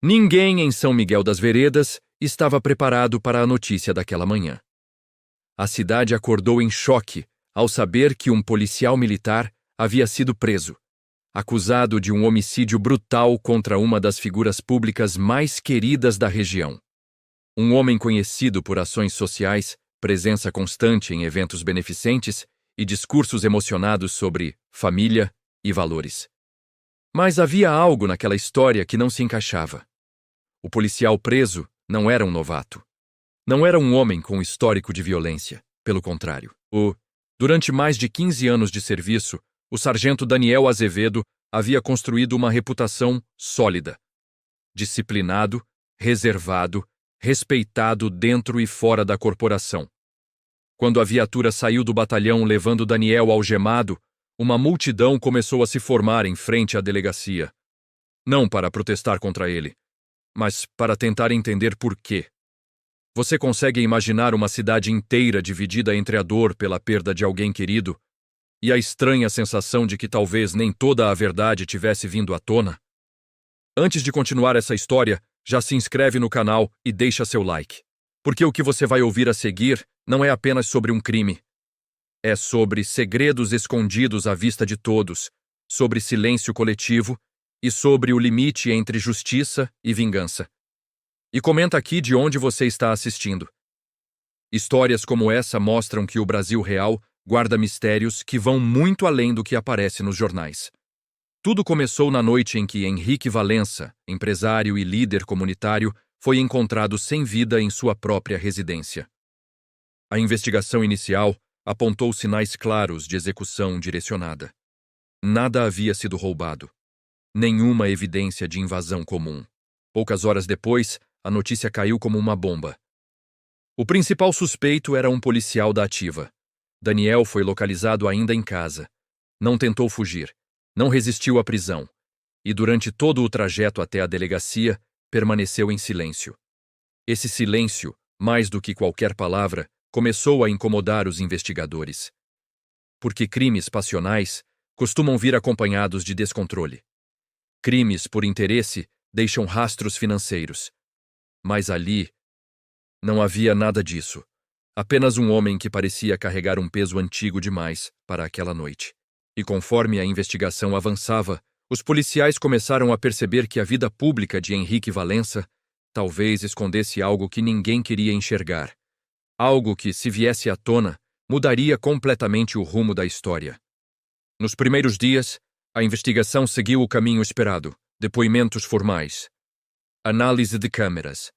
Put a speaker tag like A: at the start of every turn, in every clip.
A: Ninguém em São Miguel das Veredas estava preparado para a notícia daquela manhã. A cidade acordou em choque ao saber que um policial militar havia sido preso, acusado de um homicídio brutal contra uma das figuras públicas mais queridas da região. Um homem conhecido por ações sociais, presença constante em eventos beneficentes e discursos emocionados sobre família e valores. Mas havia algo naquela história que não se encaixava. O policial preso não era um novato. Não era um homem com histórico de violência. Pelo contrário. Durante mais de 15 anos de serviço, o sargento Daniel Azevedo havia construído uma reputação sólida. Disciplinado, reservado, respeitado dentro e fora da corporação. Quando a viatura saiu do batalhão levando Daniel algemado, uma multidão começou a se formar em frente à delegacia. Não para protestar contra ele, mas para tentar entender por quê. Você consegue imaginar uma cidade inteira dividida entre a dor pela perda de alguém querido e a estranha sensação de que talvez nem toda a verdade tivesse vindo à tona? Antes de continuar essa história, já se inscreve no canal e deixa seu like, porque o que você vai ouvir a seguir não é apenas sobre um crime. É sobre segredos escondidos à vista de todos, sobre silêncio coletivo e sobre o limite entre justiça e vingança. E comenta aqui de onde você está assistindo. Histórias como essa mostram que o Brasil real guarda mistérios que vão muito além do que aparece nos jornais. Tudo começou na noite em que Henrique Valença, empresário e líder comunitário, foi encontrado sem vida em sua própria residência. A investigação inicial apontou sinais claros de execução direcionada. Nada havia sido roubado. Nenhuma evidência de invasão comum. Poucas horas depois, a notícia caiu como uma bomba. O principal suspeito era um policial da ativa. Daniel foi localizado ainda em casa. Não tentou fugir. Não resistiu à prisão. E durante todo o trajeto até a delegacia, permaneceu em silêncio. Esse silêncio, mais do que qualquer palavra, começou a incomodar os investigadores. Porque crimes passionais costumam vir acompanhados de descontrole. Crimes por interesse deixam rastros financeiros. Mas ali não havia nada disso. Apenas um homem que parecia carregar um peso antigo demais para aquela noite. E conforme a investigação avançava, os policiais começaram a perceber que a vida pública de Henrique Valença talvez escondesse algo que ninguém queria enxergar. Algo que, se viesse à tona, mudaria completamente o rumo da história. Nos primeiros dias, a investigação seguiu o caminho esperado: depoimentos formais, análise de câmeras,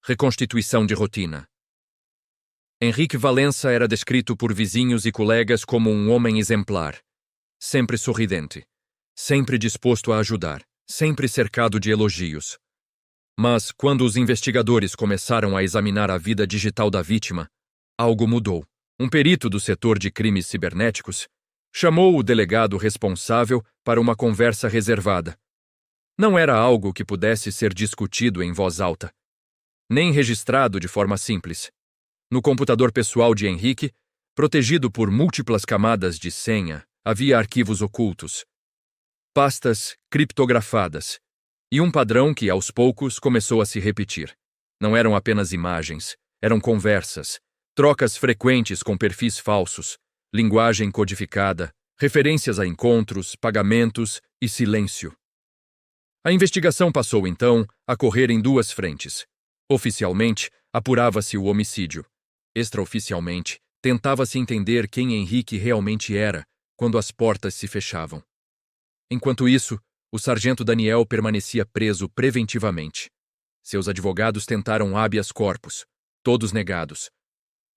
A: reconstituição de rotina. Henrique Valença era descrito por vizinhos e colegas como um homem exemplar, sempre sorridente, sempre disposto a ajudar, sempre cercado de elogios. Mas, quando os investigadores começaram a examinar a vida digital da vítima, algo mudou. Um perito do setor de crimes cibernéticos chamou o delegado responsável para uma conversa reservada. Não era algo que pudesse ser discutido em voz alta, nem registrado de forma simples. No computador pessoal de Henrique, protegido por múltiplas camadas de senha, havia arquivos ocultos, pastas criptografadas, e um padrão que, aos poucos, começou a se repetir. Não eram apenas imagens, eram conversas, trocas frequentes com perfis falsos, linguagem codificada, referências a encontros, pagamentos e silêncio. A investigação passou, então, a correr em duas frentes. Oficialmente, apurava-se o homicídio. Extraoficialmente, tentava-se entender quem Henrique realmente era quando as portas se fechavam. Enquanto isso, o sargento Daniel permanecia preso preventivamente. Seus advogados tentaram habeas corpus, todos negados.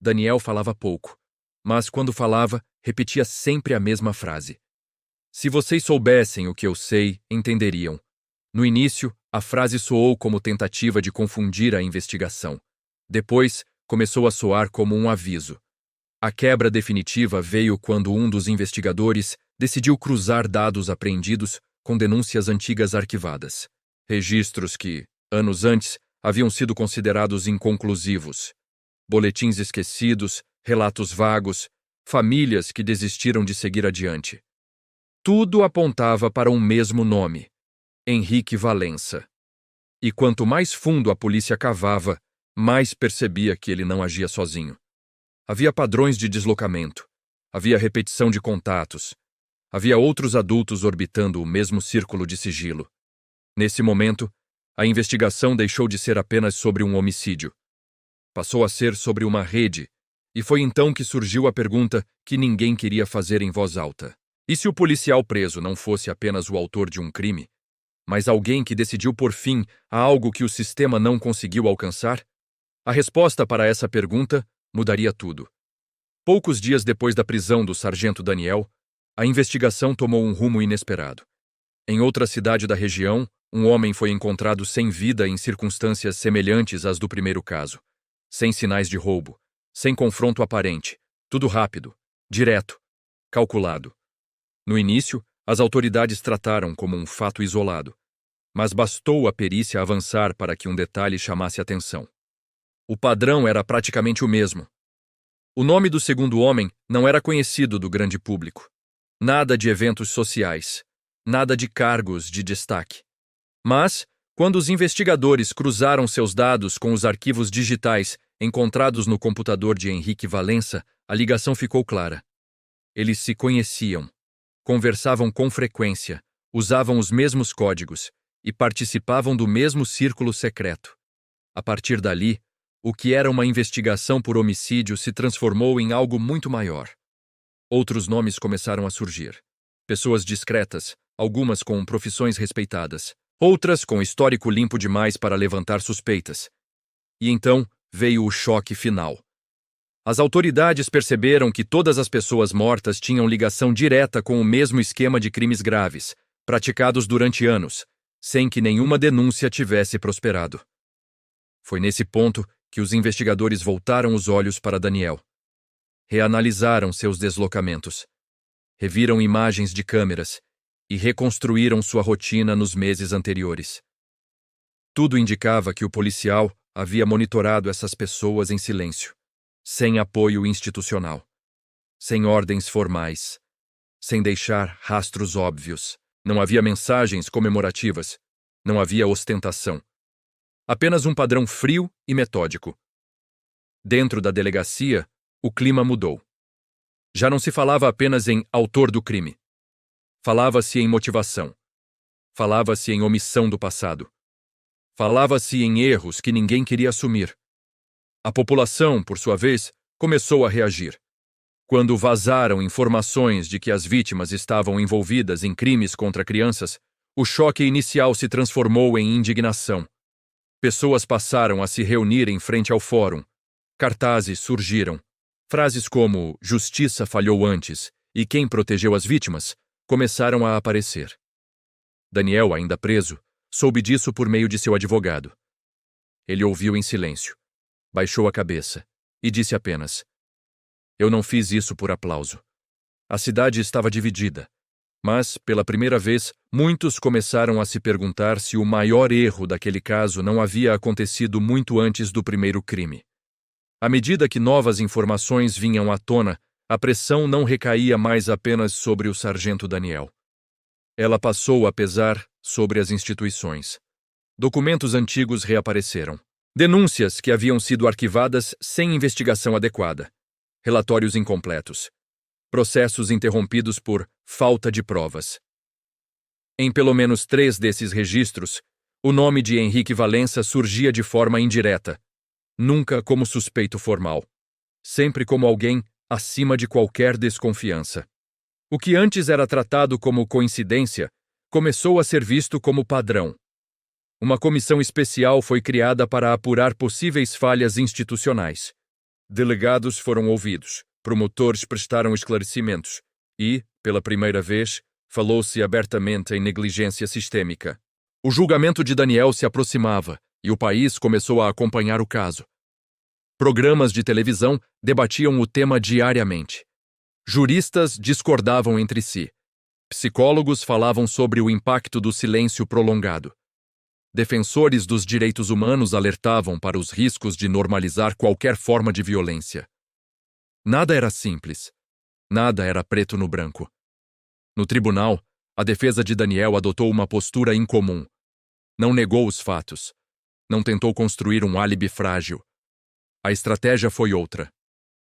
A: Daniel falava pouco, mas quando falava, repetia sempre a mesma frase. Se vocês soubessem o que eu sei, entenderiam. No início, a frase soou como tentativa de confundir a investigação. Depois, começou a soar como um aviso. A quebra definitiva veio quando um dos investigadores decidiu cruzar dados apreendidos com denúncias antigas arquivadas. Registros que, anos antes, haviam sido considerados inconclusivos. Boletins esquecidos, relatos vagos, famílias que desistiram de seguir adiante. Tudo apontava para um mesmo nome: Henrique Valença. E quanto mais fundo a polícia cavava, mais percebia que ele não agia sozinho. Havia padrões de deslocamento, havia repetição de contatos, havia outros adultos orbitando o mesmo círculo de sigilo. Nesse momento, a investigação deixou de ser apenas sobre um homicídio. Passou a ser sobre uma rede, e foi então que surgiu a pergunta que ninguém queria fazer em voz alta. E se o policial preso não fosse apenas o autor de um crime, mas alguém que decidiu pôr fim a algo que o sistema não conseguiu alcançar? A resposta para essa pergunta mudaria tudo. Poucos dias depois da prisão do sargento Daniel, a investigação tomou um rumo inesperado. Em outra cidade da região, um homem foi encontrado sem vida em circunstâncias semelhantes às do primeiro caso. Sem sinais de roubo, sem confronto aparente, tudo rápido, direto, calculado. No início, as autoridades trataram como um fato isolado, mas bastou a perícia avançar para que um detalhe chamasse atenção. O padrão era praticamente o mesmo. O nome do segundo homem não era conhecido do grande público. Nada de eventos sociais, nada de cargos de destaque. Mas, quando os investigadores cruzaram seus dados com os arquivos digitais encontrados no computador de Henrique Valença, a ligação ficou clara. Eles se conheciam, conversavam com frequência, usavam os mesmos códigos e participavam do mesmo círculo secreto. A partir dali, o que era uma investigação por homicídio se transformou em algo muito maior. Outros nomes começaram a surgir. Pessoas discretas, algumas com profissões respeitadas, outras com histórico limpo demais para levantar suspeitas. E então veio o choque final. As autoridades perceberam que todas as pessoas mortas tinham ligação direta com o mesmo esquema de crimes graves, praticados durante anos, sem que nenhuma denúncia tivesse prosperado. Foi nesse ponto que os investigadores voltaram os olhos para Daniel. Reanalisaram seus deslocamentos, reviram imagens de câmeras e reconstruíram sua rotina nos meses anteriores. Tudo indicava que o policial havia monitorado essas pessoas em silêncio, sem apoio institucional, sem ordens formais, sem deixar rastros óbvios. Não havia mensagens comemorativas, não havia ostentação. Apenas um padrão frio e metódico. Dentro da delegacia, o clima mudou. Já não se falava apenas em autor do crime. Falava-se em motivação. Falava-se em omissão do passado. Falava-se em erros que ninguém queria assumir. A população, por sua vez, começou a reagir. Quando vazaram informações de que as vítimas estavam envolvidas em crimes contra crianças, o choque inicial se transformou em indignação. Pessoas passaram a se reunir em frente ao fórum. Cartazes surgiram. Frases como "Justiça falhou antes" e "Quem protegeu as vítimas" começaram a aparecer. Daniel, ainda preso, soube disso por meio de seu advogado. Ele ouviu em silêncio, baixou a cabeça e disse apenas: "Eu não fiz isso por aplauso." A cidade estava dividida, mas, pela primeira vez, muitos começaram a se perguntar se o maior erro daquele caso não havia acontecido muito antes do primeiro crime. À medida que novas informações vinham à tona, a pressão não recaía mais apenas sobre o sargento Daniel. Ela passou a pesar sobre as instituições. Documentos antigos reapareceram. Denúncias que haviam sido arquivadas sem investigação adequada. Relatórios incompletos. Processos interrompidos por falta de provas. Em pelo menos 3 desses registros, o nome de Henrique Valença surgia de forma indireta, nunca como suspeito formal, sempre como alguém acima de qualquer desconfiança. O que antes era tratado como coincidência começou a ser visto como padrão. Uma comissão especial foi criada para apurar possíveis falhas institucionais. Delegados foram ouvidos, promotores prestaram esclarecimentos e, pela primeira vez, falou-se abertamente em negligência sistêmica. O julgamento de Daniel se aproximava e o país começou a acompanhar o caso. Programas de televisão debatiam o tema diariamente. Juristas discordavam entre si. Psicólogos falavam sobre o impacto do silêncio prolongado. Defensores dos direitos humanos alertavam para os riscos de normalizar qualquer forma de violência. Nada era simples. Nada era preto no branco. No tribunal, a defesa de Daniel adotou uma postura incomum. Não negou os fatos, Não tentou construir um álibi frágil. A estratégia foi outra.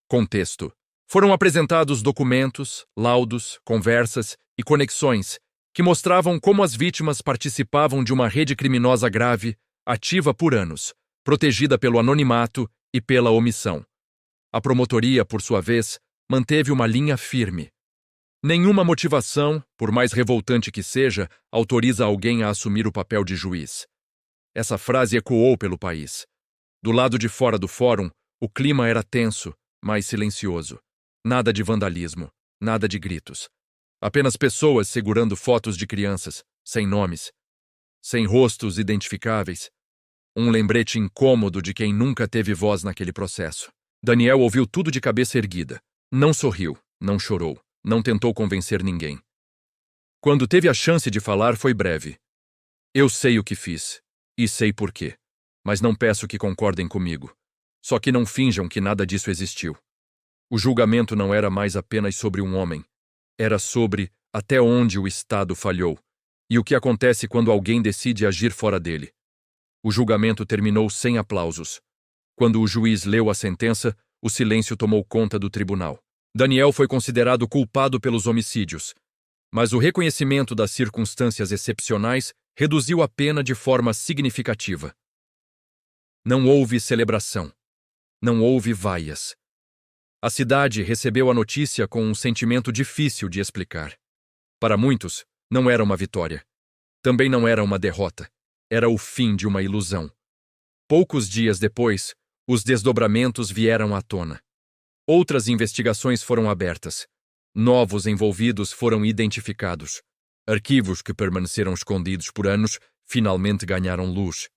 A: Contexto. Foram apresentados documentos, laudos, conversas e conexões que mostravam como as vítimas participavam de uma rede criminosa grave, ativa por anos, protegida pelo anonimato e pela omissão. A promotoria, por sua vez, manteve uma linha firme. Nenhuma motivação, por mais revoltante que seja, autoriza alguém a assumir o papel de juiz. Essa frase ecoou pelo país. Do lado de fora do fórum, o clima era tenso, mas silencioso. Nada de vandalismo, nada de gritos. Apenas pessoas segurando fotos de crianças, sem nomes, sem rostos identificáveis. Um lembrete incômodo de quem nunca teve voz naquele processo. Daniel ouviu tudo de cabeça erguida. Não sorriu, não chorou, não tentou convencer ninguém. Quando teve a chance de falar, foi breve. Eu sei o que fiz, e sei por quê, mas não peço que concordem comigo. Só que não finjam que nada disso existiu. O julgamento não era mais apenas sobre um homem. Era sobre até onde o Estado falhou e o que acontece quando alguém decide agir fora dele. O julgamento terminou sem aplausos. Quando o juiz leu a sentença, o silêncio tomou conta do tribunal. Daniel foi considerado culpado pelos homicídios, mas o reconhecimento das circunstâncias excepcionais reduziu a pena de forma significativa. Não houve celebração. Não houve vaias. A cidade recebeu a notícia com um sentimento difícil de explicar. Para muitos, não era uma vitória. Também não era uma derrota. Era o fim de uma ilusão. Poucos dias depois, os desdobramentos vieram à tona. Outras investigações foram abertas. Novos envolvidos foram identificados. Arquivos que permaneceram escondidos por anos finalmente ganharam luz.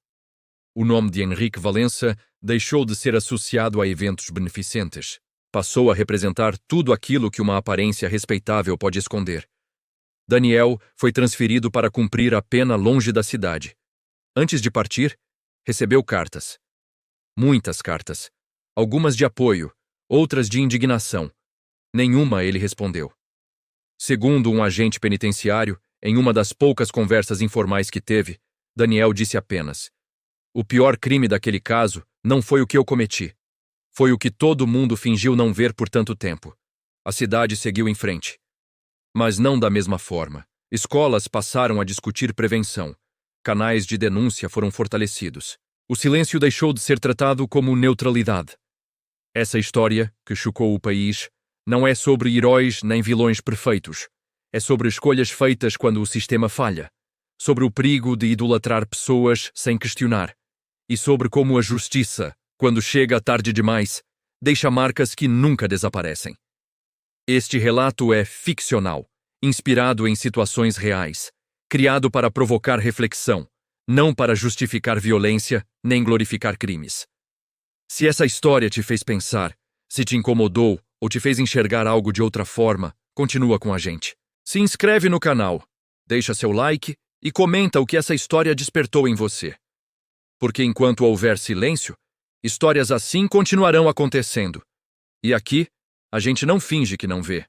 A: O nome de Henrique Valença deixou de ser associado a eventos beneficentes. Passou a representar tudo aquilo que uma aparência respeitável pode esconder. Daniel foi transferido para cumprir a pena longe da cidade. Antes de partir, recebeu cartas. Muitas cartas. Algumas de apoio, outras de indignação. Nenhuma ele respondeu. Segundo um agente penitenciário, em uma das poucas conversas informais que teve, Daniel disse apenas: "O pior crime daquele caso não foi o que eu cometi. Foi o que todo mundo fingiu não ver por tanto tempo. A cidade seguiu em frente. Mas não da mesma forma. Escolas passaram a discutir prevenção. Canais de denúncia foram fortalecidos. O silêncio deixou de ser tratado como neutralidade. Essa história, que chocou o país, não é sobre heróis nem vilões perfeitos. É sobre escolhas feitas quando o sistema falha. Sobre o perigo de idolatrar pessoas sem questionar. E sobre como a justiça, quando chega tarde demais, deixa marcas que nunca desaparecem. Este relato é ficcional, inspirado em situações reais, criado para provocar reflexão, não para justificar violência nem glorificar crimes. Se essa história te fez pensar, se te incomodou ou te fez enxergar algo de outra forma, continua com a gente. Se inscreve no canal, deixa seu like e comenta o que essa história despertou em você. Porque enquanto houver silêncio, histórias assim continuarão acontecendo. E aqui, a gente não finge que não vê.